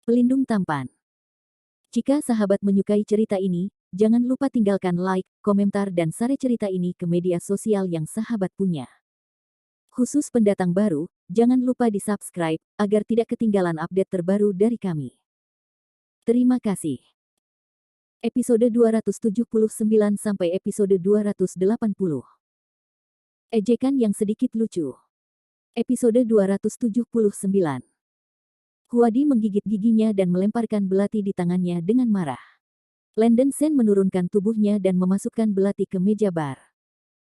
Pelindung tampan. Jika sahabat menyukai cerita ini, jangan lupa tinggalkan like, komentar dan share cerita ini ke media sosial yang sahabat punya. Khusus pendatang baru, jangan lupa di-subscribe, agar tidak ketinggalan update terbaru dari kami. Terima kasih. Episode 279 sampai episode 280. Ejekan yang sedikit lucu. Episode 279. Huadi menggigit giginya dan melemparkan belati di tangannya dengan marah. Landon Sen menurunkan tubuhnya dan memasukkan belati ke meja bar.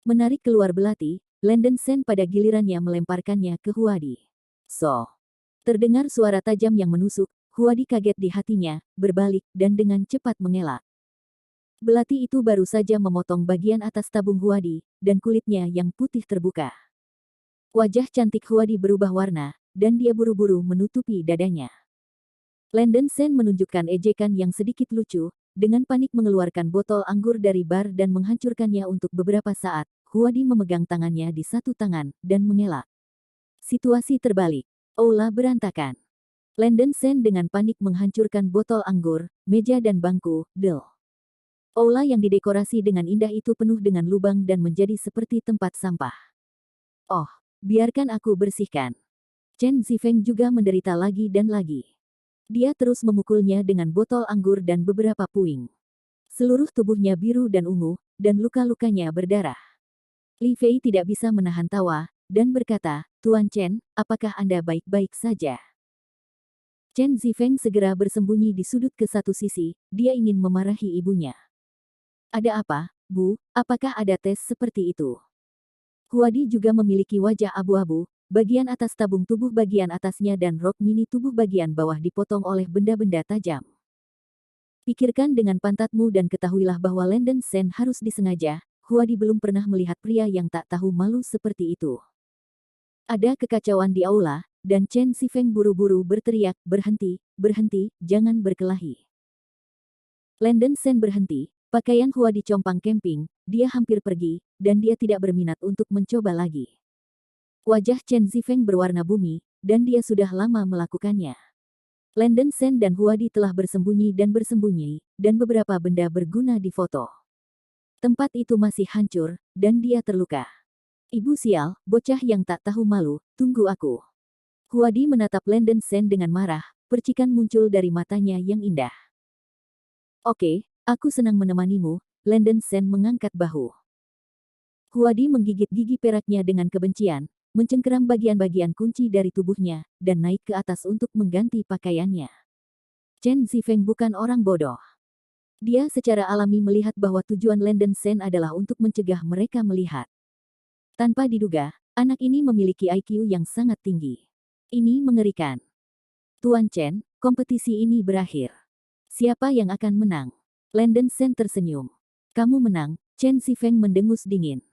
Menarik keluar belati, Landon Sen pada gilirannya melemparkannya ke Huadi. Terdengar suara tajam yang menusuk, Huadi kaget di hatinya, berbalik, dan dengan cepat mengelak. Belati itu baru saja memotong bagian atas tabung Huadi, dan kulitnya yang putih terbuka. Wajah cantik Huadi berubah warna, dan dia buru-buru menutupi dadanya. Landon Sen menunjukkan ejekan yang sedikit lucu, dengan panik mengeluarkan botol anggur dari bar dan menghancurkannya untuk beberapa saat. Huadi memegang tangannya di satu tangan, dan mengelak. Situasi terbalik. Aula berantakan. Landon Sen dengan panik menghancurkan botol anggur, meja dan bangku. Aula yang didekorasi dengan indah itu penuh dengan lubang dan menjadi seperti tempat sampah. Oh, biarkan aku bersihkan. Chen Zifeng juga menderita lagi dan lagi. Dia terus memukulnya dengan botol anggur dan beberapa puing. Seluruh tubuhnya biru dan ungu, dan luka-lukanya berdarah. Li Fei tidak bisa menahan tawa, dan berkata, "Tuan Chen, apakah Anda baik-baik saja?" Chen Zifeng segera bersembunyi di sudut ke satu sisi, dia ingin memarahi ibunya. "Ada apa, Bu? Apakah ada tes seperti itu?" Huadi juga memiliki wajah abu-abu, bagian atas tabung tubuh bagian atasnya dan rok mini tubuh bagian bawah dipotong oleh benda-benda tajam. Pikirkan dengan pantatmu dan ketahuilah bahwa Landon Sen harus disengaja. Huadi belum pernah melihat pria yang tak tahu malu seperti itu. Ada kekacauan di aula, dan Chen Zifeng buru-buru berteriak, "Berhenti, berhenti, jangan berkelahi." Landon Sen berhenti, pakaian Huadi compang camping, dia hampir pergi, dan dia tidak berminat untuk mencoba lagi. Wajah Chen Zifeng berwarna bumi, dan dia sudah lama melakukannya. Landon Sen dan Huadi telah bersembunyi, dan beberapa benda berguna difoto. Tempat itu masih hancur, dan dia terluka. "Ibu sial, bocah yang tak tahu malu, tunggu aku." Huadi menatap Landon Sen dengan marah, percikan muncul dari matanya yang indah. "Oke, aku senang menemanimu." Landon Sen mengangkat bahu. Huadi menggigit gigi peraknya dengan kebencian, mencengkeram bagian-bagian kunci dari tubuhnya, dan naik ke atas untuk mengganti pakaiannya. Chen Zifeng bukan orang bodoh. Dia secara alami melihat bahwa tujuan Landon Sen adalah untuk mencegah mereka melihat. Tanpa diduga, anak ini memiliki IQ yang sangat tinggi. Ini mengerikan. "Tuan Chen, kompetisi ini berakhir. Siapa yang akan menang?" Landon Sen tersenyum. "Kamu menang." Chen Zifeng mendengus dingin.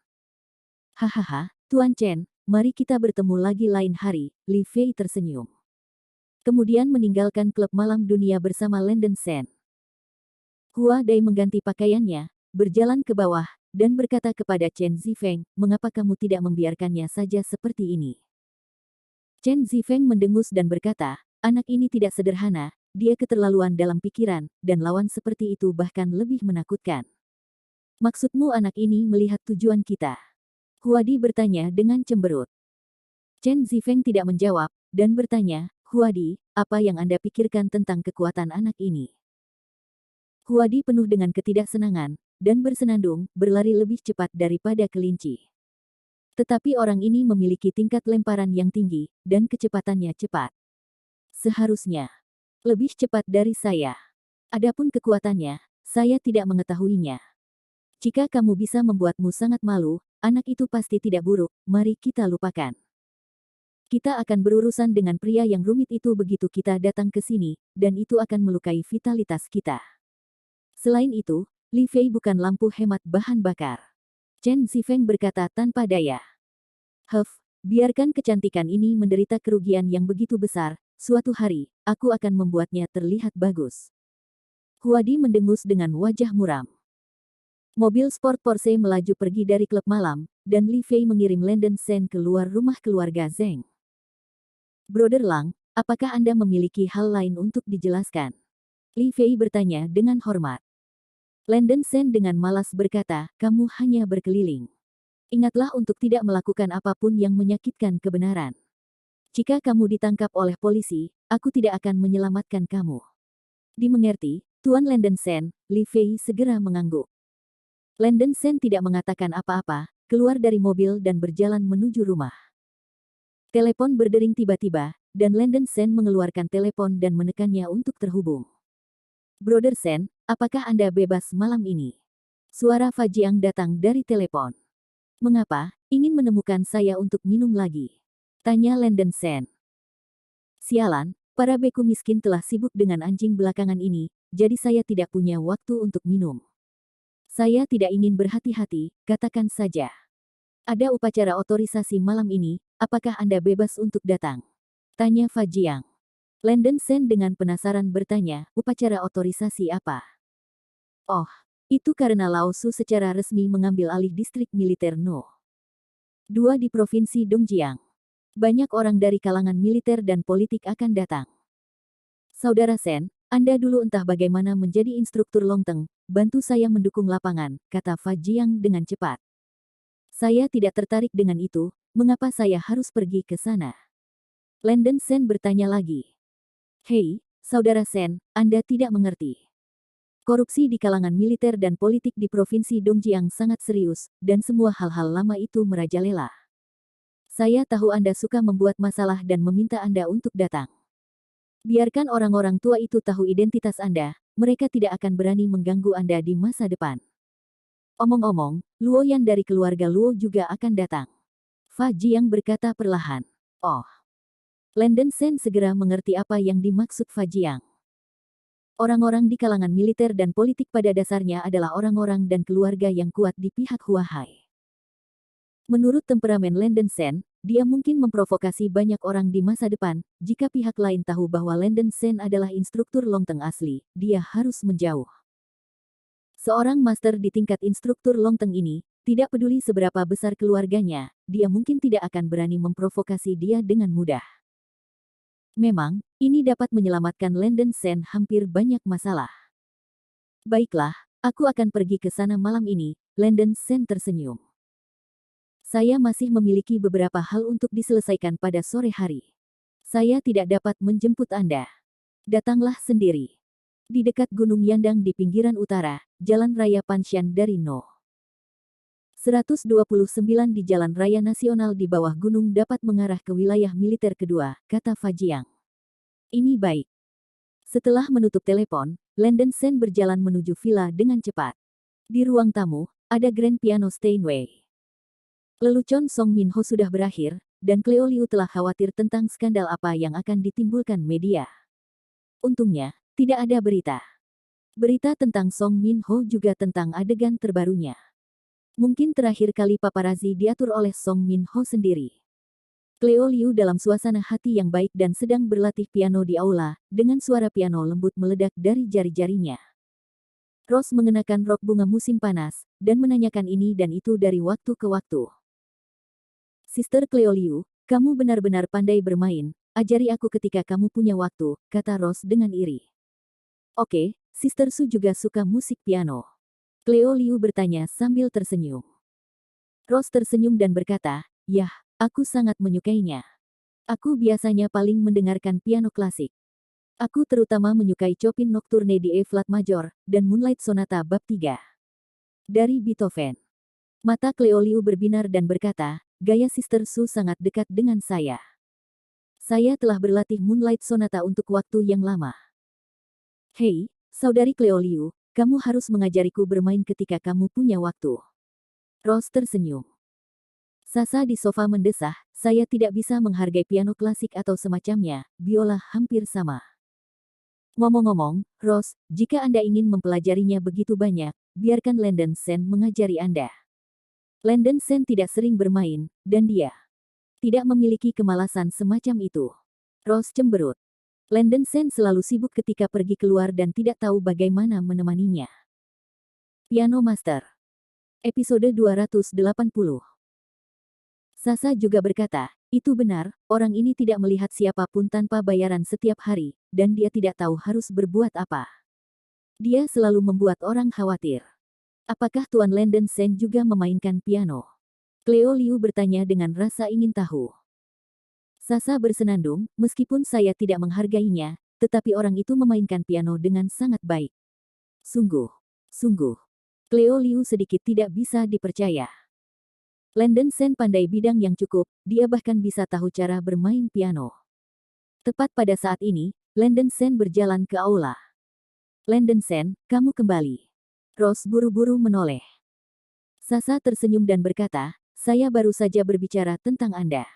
"Hahaha, Tuan Chen, mari kita bertemu lagi lain hari." Li Fei tersenyum. Kemudian meninggalkan klub malam dunia bersama Landon Sen. Hua Dai mengganti pakaiannya, berjalan ke bawah, dan berkata kepada Chen Zifeng, "Mengapa kamu tidak membiarkannya saja seperti ini?" Chen Zifeng mendengus dan berkata, "Anak ini tidak sederhana, dia keterlaluan dalam pikiran, dan lawan seperti itu bahkan lebih menakutkan." "Maksudmu anak ini melihat tujuan kita?" Huadi bertanya dengan cemberut. Chen Zifeng tidak menjawab, dan bertanya, "Huadi, apa yang Anda pikirkan tentang kekuatan anak ini?" Huadi penuh dengan ketidaksenangan, dan bersenandung, berlari lebih cepat daripada kelinci. Tetapi orang ini memiliki tingkat lemparan yang tinggi, dan kecepatannya cepat. Seharusnya lebih cepat dari saya. Adapun kekuatannya, saya tidak mengetahuinya. Jika kamu bisa membuatmu sangat malu, anak itu pasti tidak buruk, mari kita lupakan. Kita akan berurusan dengan pria yang rumit itu begitu kita datang ke sini, dan itu akan melukai vitalitas kita. Selain itu, Li Fei bukan lampu hemat bahan bakar. Chen Zifeng berkata tanpa daya. Biarkan kecantikan ini menderita kerugian yang begitu besar, suatu hari, aku akan membuatnya terlihat bagus." Huadi mendengus dengan wajah muram. Mobil sport Porsche melaju pergi dari klub malam, dan Li Fei mengirim Landon Sen keluar rumah keluarga Zeng. "Brother Lang, apakah Anda memiliki hal lain untuk dijelaskan? Li Fei bertanya dengan hormat. Landon Shen dengan malas berkata, kamu hanya berkeliling. Ingatlah untuk tidak melakukan apapun yang menyakitkan kebenaran. Jika kamu ditangkap oleh polisi, aku tidak akan menyelamatkan kamu. Dimengerti, Tuan Landon Shen, Li Fei segera mengangguk. Landon Shen tidak mengatakan apa-apa, keluar dari mobil dan berjalan menuju rumah. Telepon berdering tiba-tiba, dan Landon Shen mengeluarkan telepon dan menekannya untuk terhubung. Brother Shen, apakah Anda bebas malam ini? Suara Fa Jiang datang dari telepon. Mengapa? Ingin menemukan saya untuk minum lagi? Tanya Landon Shen. Sialan, para beku miskin telah sibuk dengan anjing belakangan ini, jadi saya tidak punya waktu untuk minum. Saya tidak ingin berhati-hati, katakan saja. Ada upacara otorisasi malam ini, apakah Anda bebas untuk datang? Tanya Fa Jiang. Landon Shen dengan penasaran bertanya, upacara otorisasi apa? Oh, itu karena Lao Su secara resmi mengambil alih distrik militer No. 2 di Provinsi Dongjiang. Banyak orang dari kalangan militer dan politik akan datang. Saudara Shen, Anda dulu entah bagaimana menjadi instruktur Longteng, bantu saya mendukung lapangan, kata Fa Jiang dengan cepat. Saya tidak tertarik dengan itu, mengapa saya harus pergi ke sana? Landon Shen bertanya lagi. Hei, Saudara Shen, Anda tidak mengerti. Korupsi di kalangan militer dan politik di Provinsi Dongjiang sangat serius, dan semua hal-hal lama itu merajalela. Saya tahu Anda suka membuat masalah dan meminta Anda untuk datang. Biarkan orang-orang tua itu tahu identitas Anda, mereka tidak akan berani mengganggu Anda di masa depan. Omong-omong, Luo Yan dari keluarga Luo juga akan datang. Fa Jiang berkata perlahan. Oh. Landon Shen segera mengerti apa yang dimaksud Fa Jiang. Orang-orang di kalangan militer dan politik pada dasarnya adalah orang-orang dan keluarga yang kuat di pihak Huahai. Menurut temperamen Landon Shen, dia mungkin memprovokasi banyak orang di masa depan. Jika pihak lain tahu bahwa Landon Shen adalah instruktur Longteng asli, dia harus menjauh. Seorang master di tingkat instruktur Longteng ini, tidak peduli seberapa besar keluarganya, dia mungkin tidak akan berani memprovokasi dia dengan mudah. Memang, ini dapat menyelamatkan Landon Shen hampir banyak masalah. Baiklah, aku akan pergi ke sana malam ini, Landon Shen tersenyum. Saya masih memiliki beberapa hal untuk diselesaikan pada sore hari. Saya tidak dapat menjemput Anda. Datanglah sendiri. Di dekat Gunung Yandang di pinggiran utara, Jalan Raya Panshan dari No. 129 di Jalan Raya Nasional di bawah gunung dapat mengarah ke wilayah militer kedua, kata Fa Jiang. Ini baik. Setelah menutup telepon, Landon Shen berjalan menuju villa dengan cepat. Di ruang tamu, ada grand piano Steinway. Lelucon Song Minho sudah berakhir, dan Cleo Liu telah khawatir tentang skandal apa yang akan ditimbulkan media. Untungnya, tidak ada berita. Berita tentang Song Minho juga tentang adegan terbarunya. Mungkin terakhir kali paparazi diatur oleh Song Minho sendiri. Cleo Liu dalam suasana hati yang baik dan sedang berlatih piano di aula, dengan suara piano lembut meledak dari jari-jarinya. Rose mengenakan rok bunga musim panas, dan menanyakan ini dan itu dari waktu ke waktu. Sister Cleo Liu, kamu benar-benar pandai bermain, ajari aku ketika kamu punya waktu, kata Rose dengan iri. Oke, Sister Su juga suka musik piano. Cleo Liu bertanya sambil tersenyum. Rose tersenyum dan berkata, yah, aku sangat menyukainya. Aku biasanya paling mendengarkan piano klasik. Aku terutama menyukai Chopin Nocturne di E flat major, dan Moonlight Sonata bab 3. Dari Beethoven. Mata Cleo Liu berbinar dan berkata, gaya Sister Su sangat dekat dengan saya. Saya telah berlatih Moonlight Sonata untuk waktu yang lama. Hei, Saudari Cleo Liu, kamu harus mengajariku bermain ketika kamu punya waktu. Rose tersenyum. Sasa di sofa mendesah, saya tidak bisa menghargai piano klasik atau semacamnya, biola hampir sama. Ngomong-ngomong, Rose, jika Anda ingin mempelajarinya begitu banyak, biarkan Landon Shen mengajari Anda. Landon Shen tidak sering bermain, dan dia tidak memiliki kemalasan semacam itu. Rose cemberut. Landon Shen selalu sibuk ketika pergi keluar dan tidak tahu bagaimana menemaninya. Piano Master. Episode 280. Sasa juga berkata, Itu benar, orang ini tidak melihat siapapun tanpa bayaran setiap hari, dan dia tidak tahu harus berbuat apa. Dia selalu membuat orang khawatir. Apakah Tuan Landon Sen juga memainkan piano? Cleo Liu bertanya dengan rasa ingin tahu. Sasa bersenandung, meskipun saya tidak menghargainya, tetapi orang itu memainkan piano dengan sangat baik. Sungguh, sungguh. Cleo Liu sedikit tidak bisa dipercaya. Landon Sen pandai bidang yang cukup, dia bahkan bisa tahu cara bermain piano. Tepat pada saat ini, Landon Sen berjalan ke aula. Landon Sen, kamu kembali. Rose buru-buru menoleh. Sasa tersenyum dan berkata, saya baru saja berbicara tentang Anda.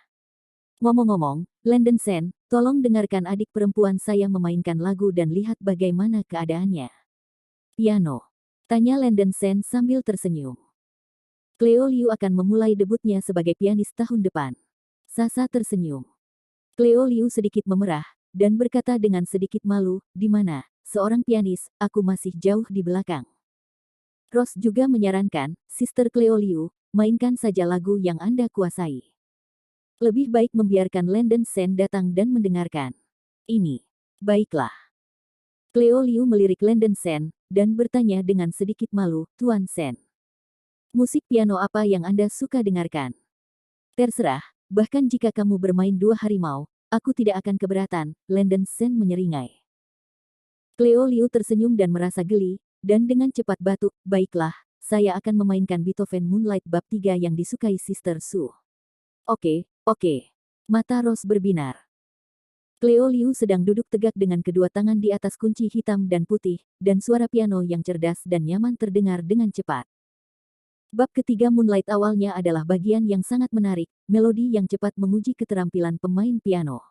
Ngomong-ngomong, Landon Sen, tolong dengarkan adik perempuan saya memainkan lagu dan lihat bagaimana keadaannya. Piano. Tanya Landon Sen sambil tersenyum. Cleo Liu akan memulai debutnya sebagai pianis tahun depan. Sasa tersenyum. Cleo Liu sedikit memerah, dan berkata dengan sedikit malu, di mana, seorang pianis, aku masih jauh di belakang. Rose juga menyarankan, Sister Cleo Liu, mainkan saja lagu yang Anda kuasai. Lebih baik membiarkan Landon Sen datang dan mendengarkan. Ini. Baiklah. Cleo Liu melirik Landon Sen, dan bertanya dengan sedikit malu, Tuan Sen. Musik piano apa yang Anda suka dengarkan? Terserah, bahkan jika kamu bermain dua harimau, aku tidak akan keberatan, Landon Sen menyeringai. Cleo Liu tersenyum dan merasa geli, dan dengan cepat batuk, baiklah, saya akan memainkan Beethoven Moonlight bab 3 yang disukai Sister Su. Oke. Mata Rose berbinar. Cleo Liu sedang duduk tegak dengan kedua tangan di atas kunci hitam dan putih, dan suara piano yang cerdas dan nyaman terdengar dengan cepat. Bab ketiga Moonlight awalnya adalah bagian yang sangat menarik, melodi yang cepat menguji keterampilan pemain piano.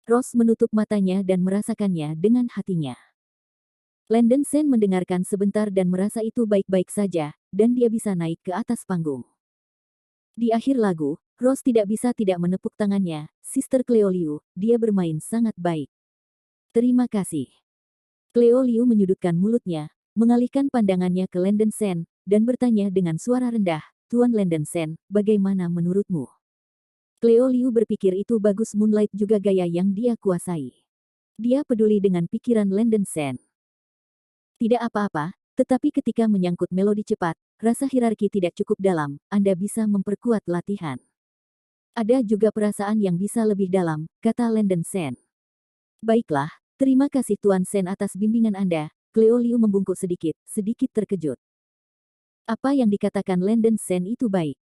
Rose menutup matanya dan merasakannya dengan hatinya. Landon Sen mendengarkan sebentar dan merasa itu baik-baik saja, dan dia bisa naik ke atas panggung. Di akhir lagu, Rose tidak bisa tidak menepuk tangannya, Sister Cleo Liu, dia bermain sangat baik. Terima kasih. Cleo Liu menyudutkan mulutnya, mengalihkan pandangannya ke Landon Sen, dan bertanya dengan suara rendah, Tuan Landon Sen, bagaimana menurutmu? Cleo Liu berpikir itu bagus Moonlight juga gaya yang dia kuasai. Dia peduli dengan pikiran Landon Sen. Tidak apa-apa, tetapi ketika menyangkut melodi cepat, rasa hierarki tidak cukup dalam, Anda bisa memperkuat latihan. Ada juga perasaan yang bisa lebih dalam, kata Landon Sen. Baiklah, terima kasih Tuan Sen atas bimbingan Anda, Cleo Liu membungkuk sedikit terkejut. Apa yang dikatakan Landon Sen itu baik.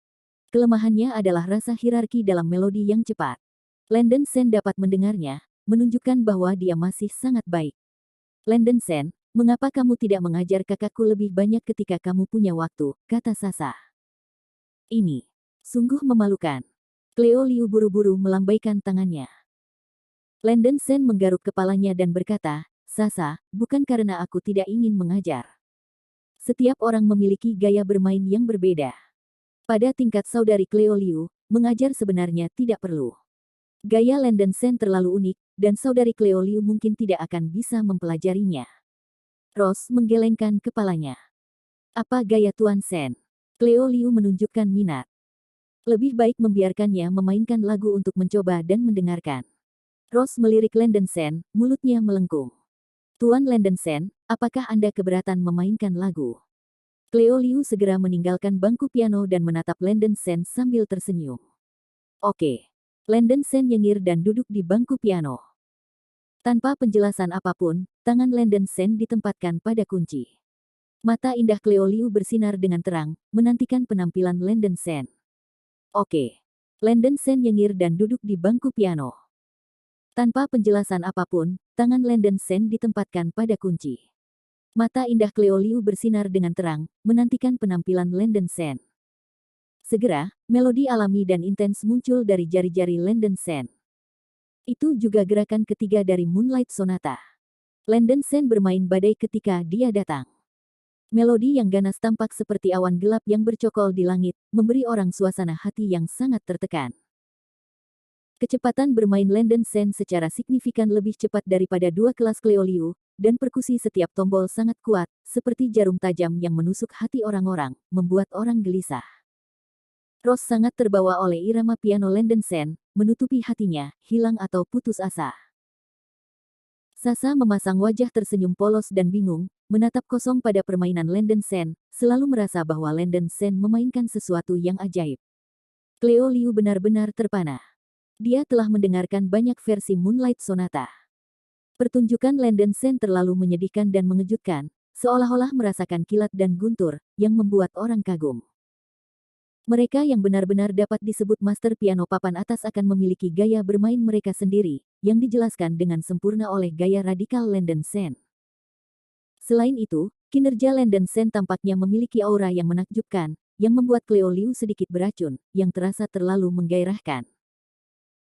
Kelemahannya adalah rasa hierarki dalam melodi yang cepat. Landon Sen dapat mendengarnya, menunjukkan bahwa dia masih sangat baik. Landon Sen, mengapa kamu tidak mengajar kakakku lebih banyak ketika kamu punya waktu, kata Sasa. Ini sungguh memalukan. Cleo Liu buru-buru melambaikan tangannya. Landon Sen menggaruk kepalanya dan berkata, Sasa, bukan karena aku tidak ingin mengajar. Setiap orang memiliki gaya bermain yang berbeda. Pada tingkat saudari Cleo Liu, mengajar sebenarnya tidak perlu. Gaya Landon Sen terlalu unik, dan saudari Cleo Liu mungkin tidak akan bisa mempelajarinya. Rose menggelengkan kepalanya. Apa gaya Tuan Sen? Cleo Liu menunjukkan minat. Lebih baik membiarkannya memainkan lagu untuk mencoba dan mendengarkan. Rose melirik Landon Sen, mulutnya melengkung. Tuan Landon Sen, apakah Anda keberatan memainkan lagu? Cleo Liu segera meninggalkan bangku piano dan menatap Landon Sen sambil tersenyum. Oke. Landon Sen nyengir dan duduk di bangku piano. Tanpa penjelasan apapun, tangan Landon Sen ditempatkan pada kunci. Mata indah Cleo Liu bersinar dengan terang, menantikan penampilan Landon Sen. Oke. Landon Sen nyengir dan duduk di bangku piano. Tanpa penjelasan apapun, tangan Landon Sen ditempatkan pada kunci. Mata indah Cleo Liu bersinar dengan terang, menantikan penampilan Landon Sen. Segera, melodi alami dan intens muncul dari jari-jari Landon Sen. Itu juga gerakan ketiga dari Moonlight Sonata. Landon Sen bermain badai ketika dia datang. Melodi yang ganas tampak seperti awan gelap yang bercokol di langit, memberi orang suasana hati yang sangat tertekan. Kecepatan bermain Landon Sen secara signifikan lebih cepat daripada dua kelas Cleo Liu, dan perkusi setiap tombol sangat kuat, seperti jarum tajam yang menusuk hati orang-orang, membuat orang gelisah. Rose sangat terbawa oleh irama piano Landon Sen, menutupi hatinya, hilang atau putus asa. Sasa memasang wajah tersenyum polos dan bingung, menatap kosong pada permainan Landon Sen, selalu merasa bahwa Landon Sen memainkan sesuatu yang ajaib. Cleo Liu benar-benar terpana. Dia telah mendengarkan banyak versi Moonlight Sonata. Pertunjukan Landon Sen terlalu menyedihkan dan mengejutkan, seolah-olah merasakan kilat dan guntur, yang membuat orang kagum. Mereka yang benar-benar dapat disebut master piano papan atas akan memiliki gaya bermain mereka sendiri, yang dijelaskan dengan sempurna oleh gaya radikal Landon Sen. Selain itu, kinerja Landon Sen tampaknya memiliki aura yang menakjubkan, yang membuat Cleo Liu sedikit beracun, yang terasa terlalu menggairahkan.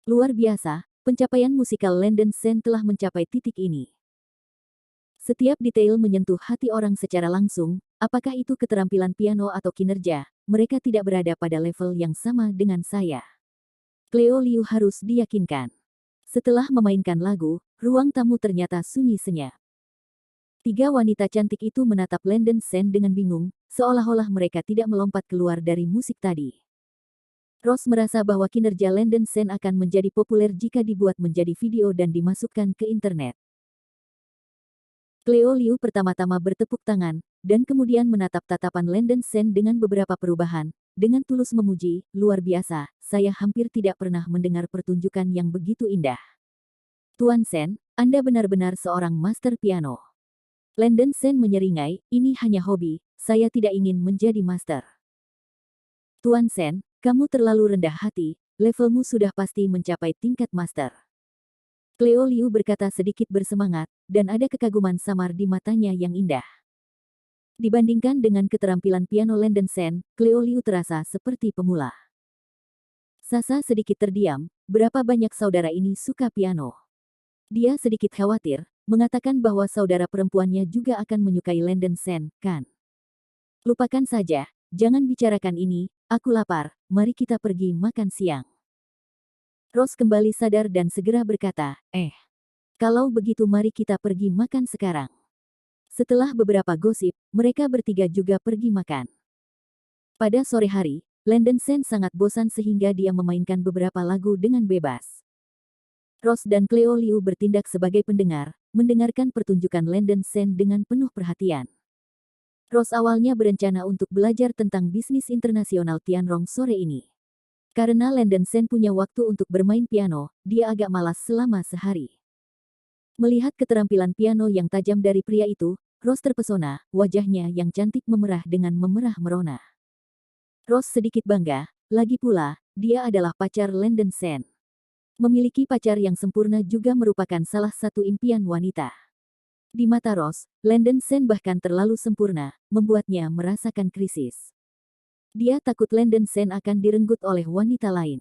Luar biasa, pencapaian musikal Landon Sen telah mencapai titik ini. Setiap detail menyentuh hati orang secara langsung, apakah itu keterampilan piano atau kinerja, mereka tidak berada pada level yang sama dengan saya. Cleo Liu harus diyakinkan. Setelah memainkan lagu, ruang tamu ternyata sunyi senyap. Tiga wanita cantik itu menatap Landon Sen dengan bingung, seolah-olah mereka tidak melompat keluar dari musik tadi. Rose merasa bahwa kinerja Landon Sen akan menjadi populer jika dibuat menjadi video dan dimasukkan ke internet. Cleo Liu pertama-tama bertepuk tangan, dan kemudian menatap tatapan Landon Sen dengan beberapa perubahan, dengan tulus memuji, luar biasa, saya hampir tidak pernah mendengar pertunjukan yang begitu indah. Tuan Sen, Anda benar-benar seorang master piano. Landon Sen menyeringai, ini hanya hobi, saya tidak ingin menjadi master. Tuan Sen, kamu terlalu rendah hati, levelmu sudah pasti mencapai tingkat master. Cleo Liu berkata sedikit bersemangat, dan ada kekaguman samar di matanya yang indah. Dibandingkan dengan keterampilan piano Landon Sen, Cleo Liu terasa seperti pemula. Sasa sedikit terdiam, berapa banyak saudara ini suka piano. Dia sedikit khawatir, mengatakan bahwa saudara perempuannya juga akan menyukai Landon Sen, kan? Lupakan saja, jangan bicarakan ini, aku lapar, mari kita pergi makan siang. Rose kembali sadar dan segera berkata, kalau begitu mari kita pergi makan sekarang. Setelah beberapa gosip, mereka bertiga juga pergi makan. Pada sore hari, Landon Sen sangat bosan sehingga dia memainkan beberapa lagu dengan bebas. Rose dan Cleo Liu bertindak sebagai pendengar, mendengarkan pertunjukan Landon Sen dengan penuh perhatian. Rose awalnya berencana untuk belajar tentang bisnis internasional Tianrong sore ini. Karena Landon Sen punya waktu untuk bermain piano, dia agak malas selama sehari. Melihat keterampilan piano yang tajam dari pria itu, Rose terpesona, wajahnya yang cantik memerah dengan memerah merona. Rose sedikit bangga, lagi pula, dia adalah pacar Landon Sen. Memiliki pacar yang sempurna juga merupakan salah satu impian wanita. Di mata Rose, Landon Sen bahkan terlalu sempurna, membuatnya merasakan krisis. Dia takut Landon Sen akan direnggut oleh wanita lain.